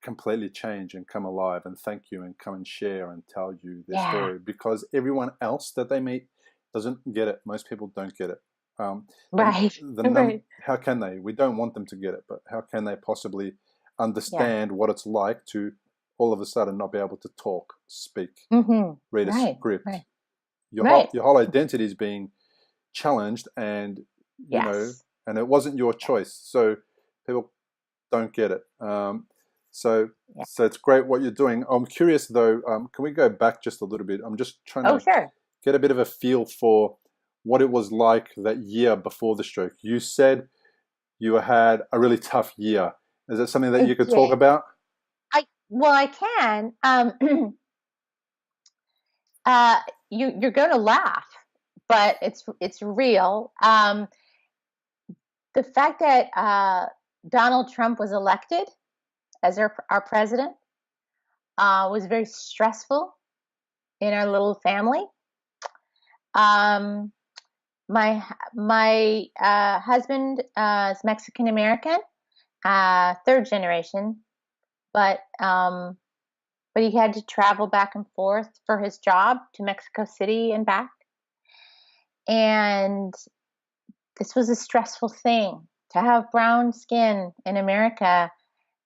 completely change and come alive and thank you and come and share and tell you their Yeah. story, because everyone else that they meet doesn't get it. Most people don't get it. Right. Right. How can they? We don't want them to get it, but how can they possibly Yeah. understand what it's like to all of a sudden not be able to talk, speak, read a Right. script? Right. Right. Your whole identity is being challenged, and Yes. and it wasn't your choice. So people don't get it. So Yeah. so it's great what you're doing. I'm curious though. Can we go back just a little bit? I'm just trying Oh, to sure. get a bit of a feel for what it was like that year before the stroke. You said you had a really tough year. Is that something that I you could talk did. about? I can. You're going to laugh, but it's real. The fact that Donald Trump was elected as our president was very stressful in our little family. Um, my husband is Mexican American, third generation, but he had to travel back and forth for his job to Mexico City and back. And this was a stressful thing to have brown skin in America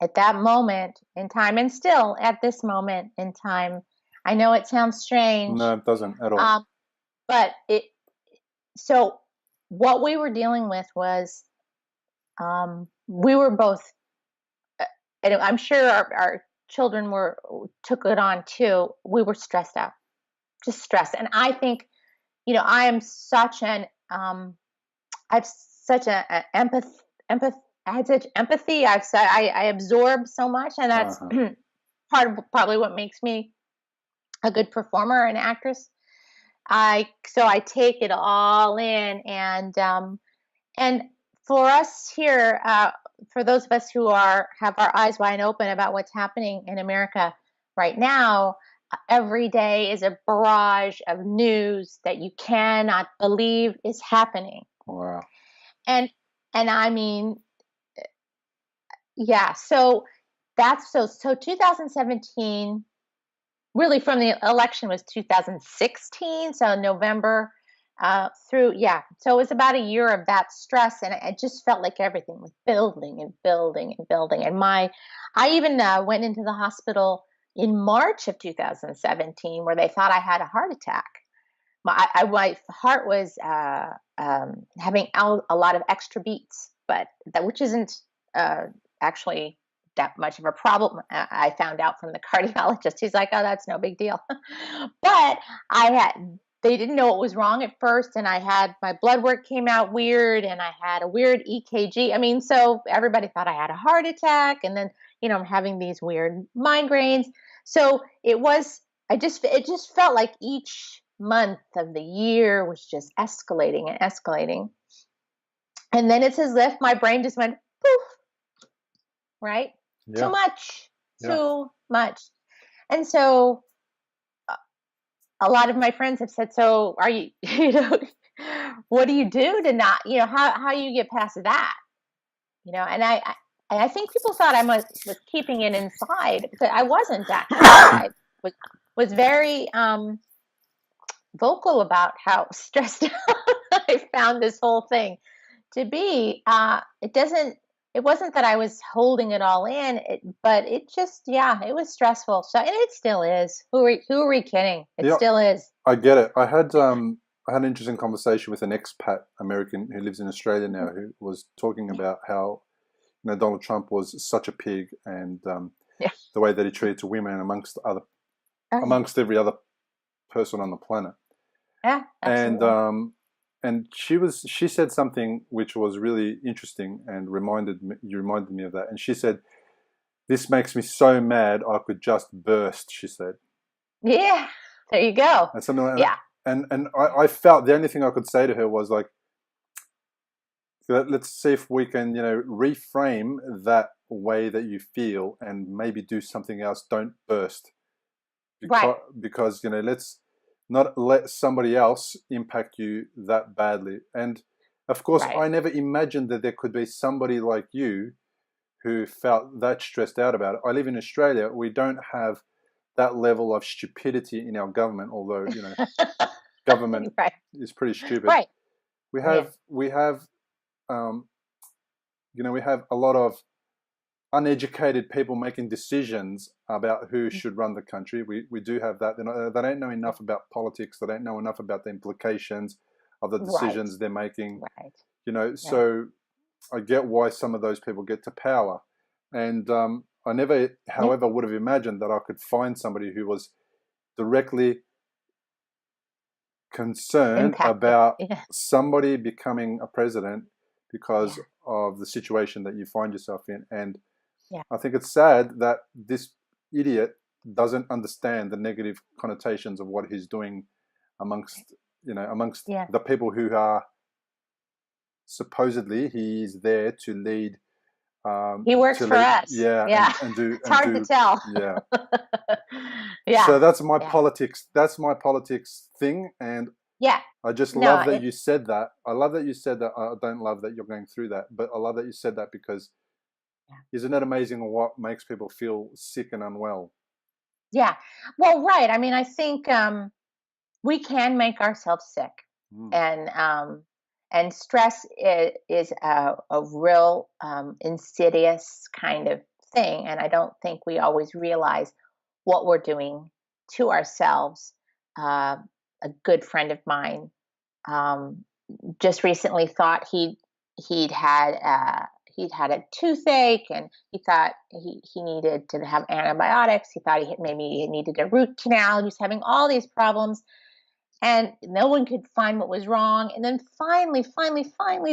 at that moment in time, and still at this moment in time. I know it sounds strange, No, it doesn't at all. but so what we were dealing with was we were both, and I'm sure our children took it on too. We were stressed out, just stressed. And I think, I am such an I've such an I had such empathy. I absorb so much, and that's part of probably what makes me a good performer and actress. So I take it all in, and for us here, for those of us who have our eyes wide open about what's happening in America right now, every day is a barrage of news that you cannot believe is happening. Wow. And I mean, yeah. So 2017, really from the election was 2016. So November through, yeah. So it was about a year of that stress, and it just felt like everything was building and building and building. And I even went into the hospital in March of 2017 where they thought I had a heart attack. My heart was having a lot of extra beats, but which isn't actually that much of a problem. I found out from the cardiologist. He's like, "Oh, that's no big deal." But they didn't know what was wrong at first, and my blood work came out weird, and I had a weird EKG. I mean, so everybody thought I had a heart attack, and then I'm having these weird migraines. So it just felt like each month of the year was just escalating and escalating. And then it's as if my brain just went poof, right? Yeah. Too much. And so a lot of my friends have said, so are you, what do you do to not, how you get past that? And I think people thought I was keeping it inside, but I wasn't actually. I was very vocal about how stressed out I found this whole thing to be. It wasn't that I was holding it all in, but it just, it was stressful. So, and it still is. Who are we kidding? It still is. I get it. I had an interesting conversation with an expat American who lives in Australia now, who was talking about how Donald Trump was such a pig, and the way that he treated women amongst every other person on the planet. Yeah, absolutely. And she said something which was really interesting and you reminded me of that. And she said, "This makes me so mad I could just burst," she said. Yeah, there you go. And something like that. And I felt the only thing I could say to her was like, let's see if we can, reframe that way that you feel and maybe do something else. Don't burst. Because let's not let somebody else impact you that badly. And of course, I never imagined that there could be somebody like you who felt that stressed out about it. I live in Australia. We don't have that level of stupidity in our government, although, government right. is pretty stupid. Right. We have, we have a lot of uneducated people making decisions about who should run the country. We do have that. They don't know enough about politics. They don't know enough about the implications of the decisions they're making. Right. So I get why some of those people get to power. And I never, however, would have imagined that I could find somebody who was directly concerned about somebody becoming a president because of the situation that you find yourself in. And I think it's sad that this idiot doesn't understand the negative connotations of what he's doing amongst the people who are supposedly he's there to lead. He works for us. Yeah. And do. It's hard to tell. Yeah. Yeah. So that's my politics. That's my politics thing. And I just love that you said that. I love that you said that. I don't love that you're going through that, but I love that you said that because isn't it amazing what makes people feel sick and unwell? Yeah. Well, right. I mean, I think we can make ourselves sick, and stress is a real insidious kind of thing. And I don't think we always realize what we're doing to ourselves. A good friend of mine just recently thought he'd had a toothache, and he thought he needed to have antibiotics. He thought maybe he needed a root canal. He was having all these problems. And no one could find what was wrong. And then finally,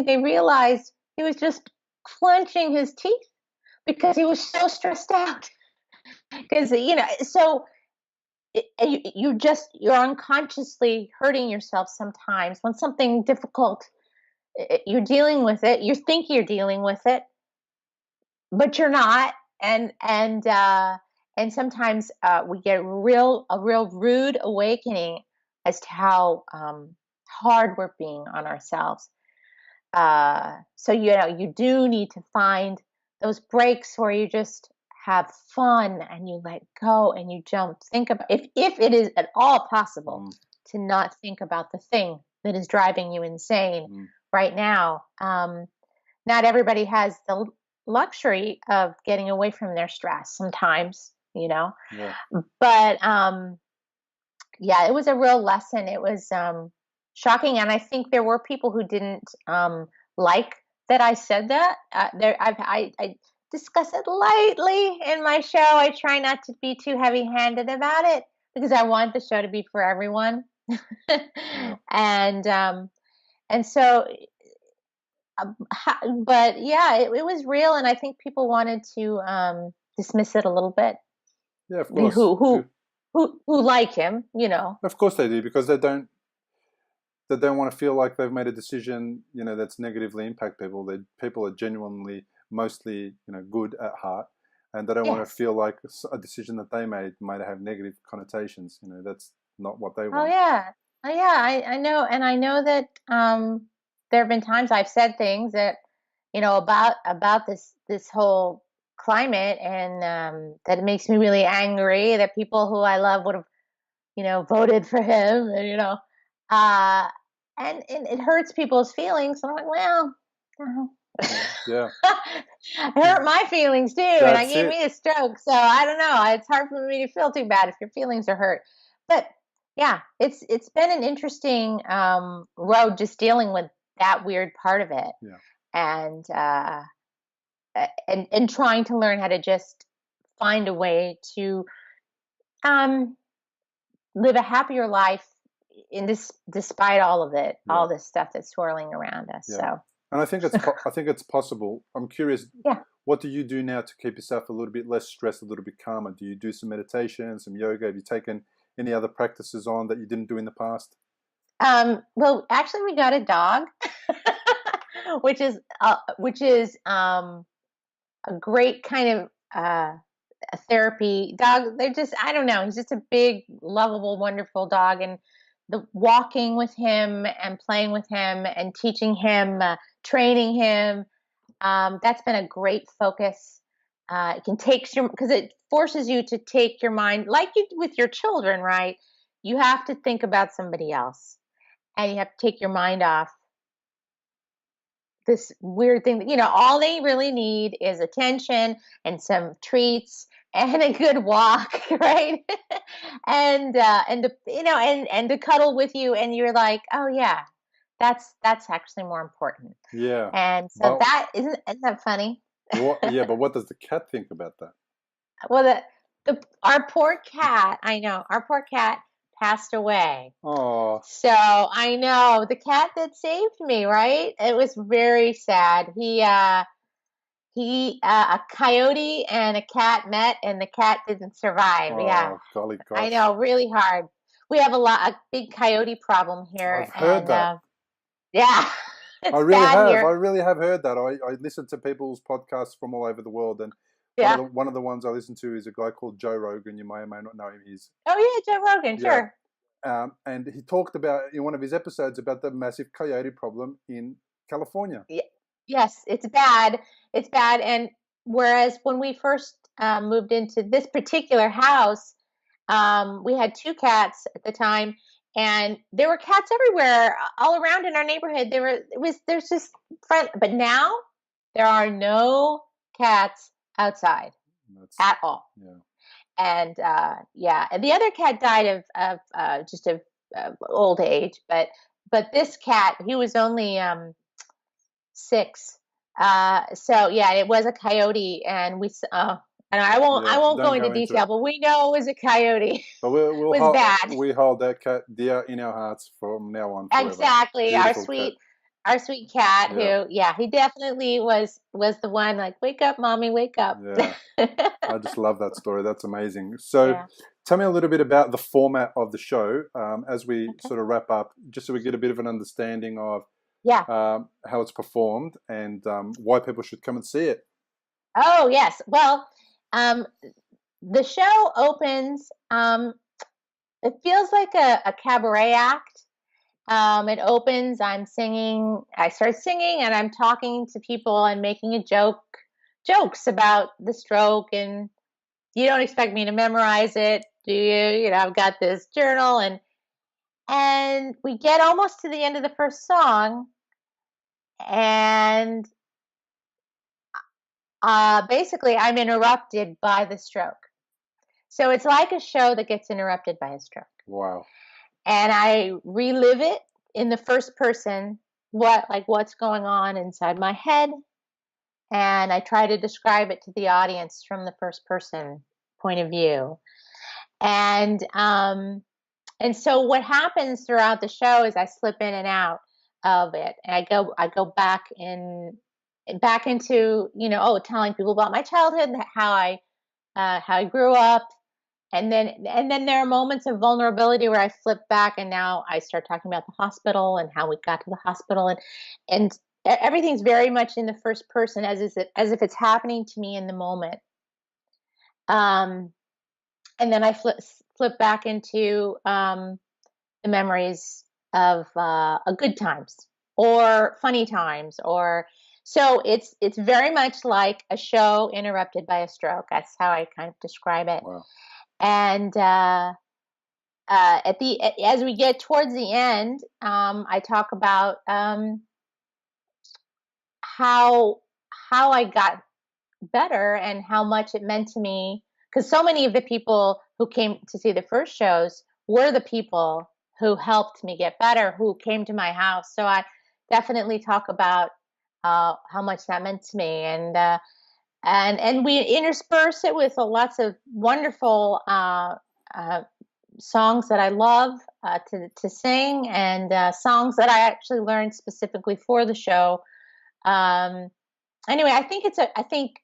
they realized he was just clenching his teeth because he was so stressed out. Because, so you're unconsciously hurting yourself sometimes when something difficult, you're dealing with it. You think you're dealing with it, but you're not. And sometimes we get a real rude awakening as to how hard we're being on ourselves. So, you do need to find those breaks where you just have fun and you let go and you don't think about, if it is at all possible to not think about the thing that is driving you insane right now. Not everybody has the luxury of getting away from their stress sometimes, but it was a real lesson. It was shocking, and I think there were people who didn't like that I said that. I discuss it lightly in my show. I try not to be too heavy-handed about it because I want the show to be for everyone. And so, but it was real, and I think people wanted to dismiss it a little bit. Yeah, of course. Who like him, Of course they do, because they don't want to feel like they've made a decision, that's negatively impact people. People are genuinely mostly, good at heart, and they don't want to feel like a decision that they made might have negative connotations. That's not what they want. I know, and I know that there have been times I've said things that, about this whole climate, and that it makes me really angry that people who I love would have, voted for him, and and it hurts people's feelings. And I'm like, well, yeah, it hurt my feelings too, and I gave me a stroke, so I don't know. It's hard for me to feel too bad if your feelings are hurt, but it's been an interesting road just dealing with that weird part of it, and trying to learn how to just find a way to live a happier life despite all of it, all this stuff that's swirling around us. So, and I think it's possible. I'm curious. What do you do now to keep yourself a little bit less stressed, a little bit calmer? Do you do some meditation, some yoga? Have you taken any other practices on that you didn't do in the past? Well, actually, we got a dog, which is a great kind of a therapy dog. They're just, I don't know, he's just a big, lovable, wonderful dog, and the walking with him and playing with him and teaching him, training him, That's been a great focus. It can take because it forces you to take your mind, like you with your children, right? You have to think about somebody else, and you have to take your mind off this weird thing that, all they really need is attention and some treats and a good walk, right? And to cuddle with you, and you're like, oh yeah, that's actually more important. Yeah. And so that isn't that funny? Yeah, but what does the cat think about that? Well, our poor cat, I know, our poor cat passed away. Oh. So I know the cat that saved me, right? It was very sad. A coyote and a cat met, and the cat didn't survive. Oh, Yeah, golly gosh. I know, really hard. We have a big coyote problem here. I've heard that. Yeah, I really have heard that. I listen to people's podcasts from all over the world, and one of the ones I listen to is a guy called Joe Rogan. You may or may not know him. Oh yeah, Joe Rogan, sure. And he talked about in one of his episodes about the massive coyote problem in California. Yes, it's bad. It's bad. And whereas when we first moved into this particular house, we had 2 cats at the time, and there were cats everywhere, all around in our neighborhood. There's just front, but now there are no cats outside at all. Yeah. And and the other cat died of just old age, but this cat, he was only 6. So yeah, it was a coyote, and and I won't go into detail, but we know it was a coyote. But we hold that cat dear in our hearts from now on. Forever. Exactly, our sweet cat, who he definitely was the one, like, wake up, mommy, wake up. Yeah, I just love that story. That's amazing. So tell me a little bit about the format of the show as we sort of wrap up, just so we get a bit of an understanding of how it's performed and why people should come and see it. Oh yes, well, the show opens. It feels like a cabaret act. It opens, I start singing, and I'm talking to people and making jokes about the stroke, and you don't expect me to memorize it, do you? I've got this journal, and we get almost to the end of the first song, and basically I'm interrupted by the stroke. So it's like a show that gets interrupted by a stroke. Wow. And I relive it in the first person, what's going on inside my head. And I try to describe it to the audience from the first person point of view. And so what happens throughout the show is I slip in and out of it. And I go back into, telling people about my childhood, how I grew up. And then there are moments of vulnerability where I flip back, and now I start talking about the hospital and how we got to the hospital, and everything's very much in the first person, as if it's happening to me in the moment. And then I flip back into the memories of good times or funny times, so it's very much like a show interrupted by a stroke. That's how I kind of describe it. Wow. And as we get towards the end, I talk about how I got better and how much it meant to me, because so many of the people who came to see the first shows were the people who helped me get better, who came to my house. So I definitely talk about how much that meant to me, and we intersperse it with lots of wonderful songs that I love to sing, and songs that I actually learned specifically for the show. Anyway, I think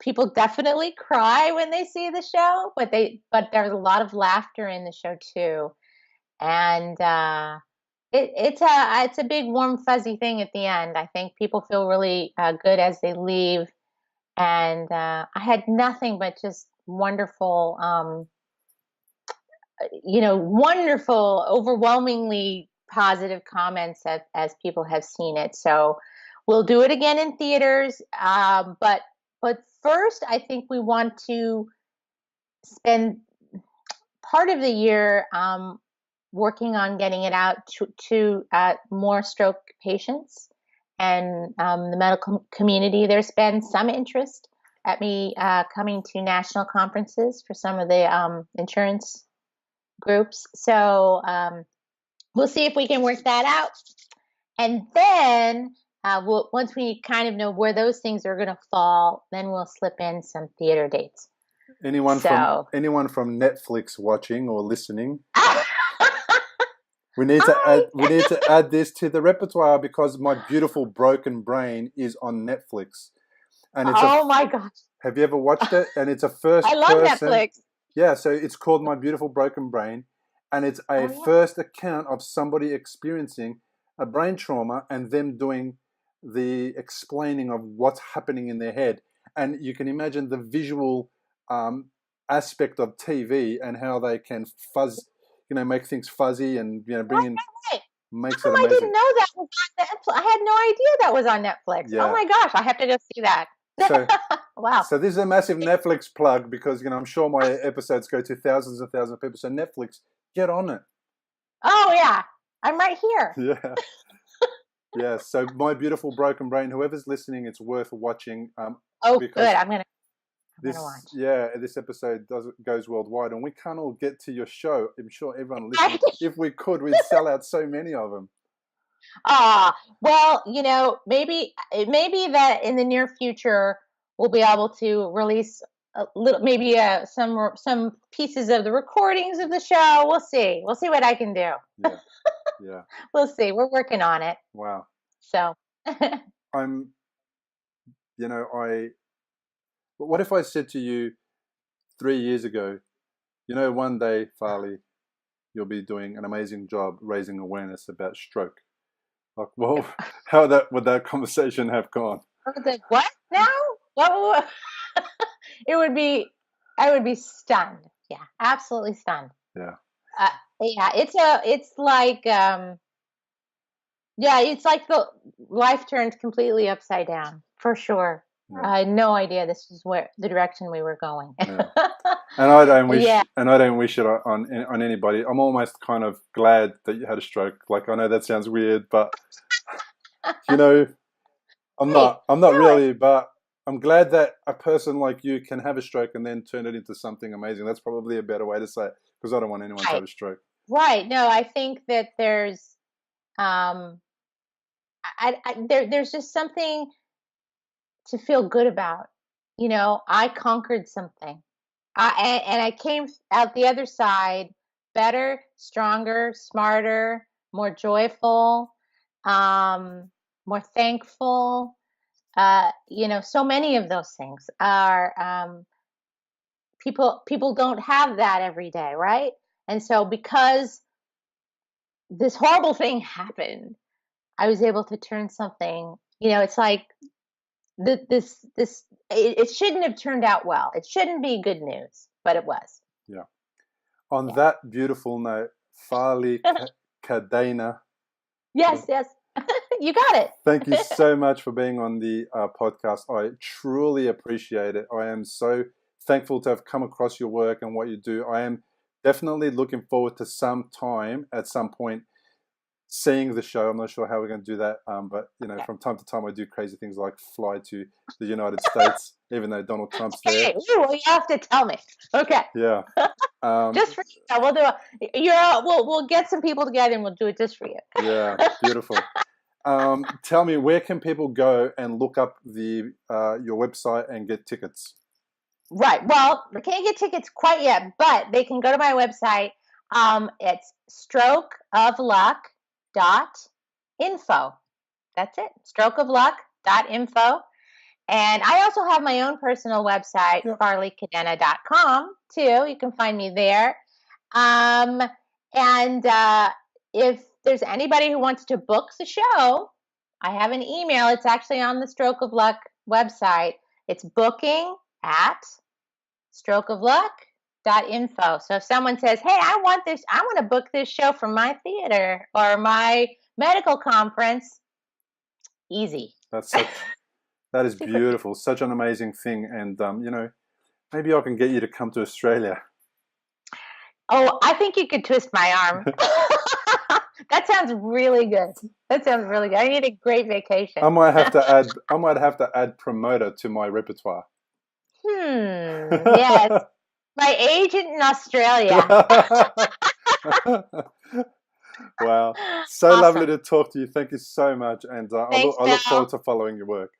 people definitely cry when they see the show, but there's a lot of laughter in the show too, and it's a big warm fuzzy thing at the end. I think people feel really good as they leave. And I had nothing but just wonderful, wonderful, overwhelmingly positive comments as people have seen it. So We'll do it again in theaters, but first, I think we want to spend part of the year working on getting it out to more stroke patients and the medical community. There's been some interest at me coming to national conferences for some of the insurance groups. So we'll see if we can work that out. And then once we kind of know where those things are going to fall, then we'll slip in some theater dates. Anyone from Netflix watching or listening? We need to add this to the repertoire because My Beautiful Broken Brain is on Netflix, and it's my gosh! Have you ever watched it? And it's a first. I love person, Netflix. Yeah, so it's called My Beautiful Broken Brain, and it's a first account of somebody experiencing a brain trauma and them doing the explaining of what's happening in their head, and you can imagine the visual aspect of TV and how they can make things fuzzy and bring in. Makes it amazing. I didn't know that was on Netflix. I had no idea that was on Netflix. Yeah. Oh my gosh, I have to go see that. So, wow. So this is a massive Netflix plug because I'm sure my episodes go to thousands and thousands of people. So Netflix, get on it. Oh yeah, I'm right here. Yeah. Yeah. So My Beautiful Broken Brain. Whoever's listening, it's worth watching. Good. I'm gonna watch. Yeah, this episode goes worldwide, and we can't all get to your show. I'm sure everyone listening. If we could, we'd sell out so many of them. Well, maybe that in the near future we'll be able to release a little, maybe some pieces of the recordings of the show. We'll see what I can do. Yeah. We'll see. We're working on it. Wow. So what if I said to you 3 years ago, one day, Farley, you'll be doing an amazing job raising awareness about stroke? Like, well, how would that conversation have gone? What now? What? I would be stunned. Yeah, absolutely stunned. Yeah. It's like the life turned completely upside down for sure. Yeah. I had no idea this is where the direction we were going. Yeah. And I don't wish it on anybody. I'm almost kind of glad that you had a stroke. Like, I know that sounds weird, but I'm not really, but I'm glad that a person like you can have a stroke and then turn it into something amazing. That's probably a better way to say it, because I don't want anyone to have a stroke. Right. No, I think that there's there's just something to feel good about. I conquered something. And I came out the other side better, stronger, smarter, more joyful, more thankful. So many of those things are people don't have that every day, right? And so because this horrible thing happened, I was able to turn something. It's like it shouldn't have turned out well. It shouldn't be good news, but it was. Yeah. On that beautiful note, Farley Cadena. Yes. You got it. Thank you so much for being on the podcast. I truly appreciate it. I am so thankful to have come across your work and what you do. I am definitely looking forward to some time at some point seeing the show. I'm not sure how we're going to do that, but from time to time I do crazy things like fly to the United States, even though Donald Trump's there. Well, you have to tell me. Okay. Yeah. Just for you, we'll do it. We'll get some people together and we'll do it just for you. Yeah, beautiful. Tell me, where can people go and look up your website and get tickets? Right. Well, they can't get tickets quite yet, but they can go to my website. It's strokeofluck.info. That's it. Strokeofluck.info. And I also have my own personal website, farleycadena.com, too. You can find me there. And if there's anybody who wants to book the show, I have an email. It's actually on the Stroke of Luck website. It's booking@strokeofluck.info. So if someone says, hey, I want to book this show for my theater or my medical conference, easy. That is beautiful. Such an amazing thing. And, maybe I can get you to come to Australia. Oh, I think you could twist my arm. That sounds really good. I need a great vacation. I might have to add promoter to my repertoire. Yes. My agent in Australia. Wow. So awesome. Lovely to talk to you. Thank you so much. And I look forward to following your work.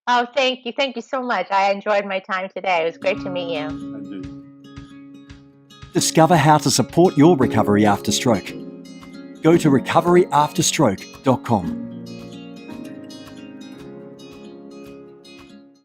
Oh, thank you. Thank you so much. I enjoyed my time today. It was great to meet you. And you. Discover how to support your recovery after stroke. Go to recoveryafterstroke.com.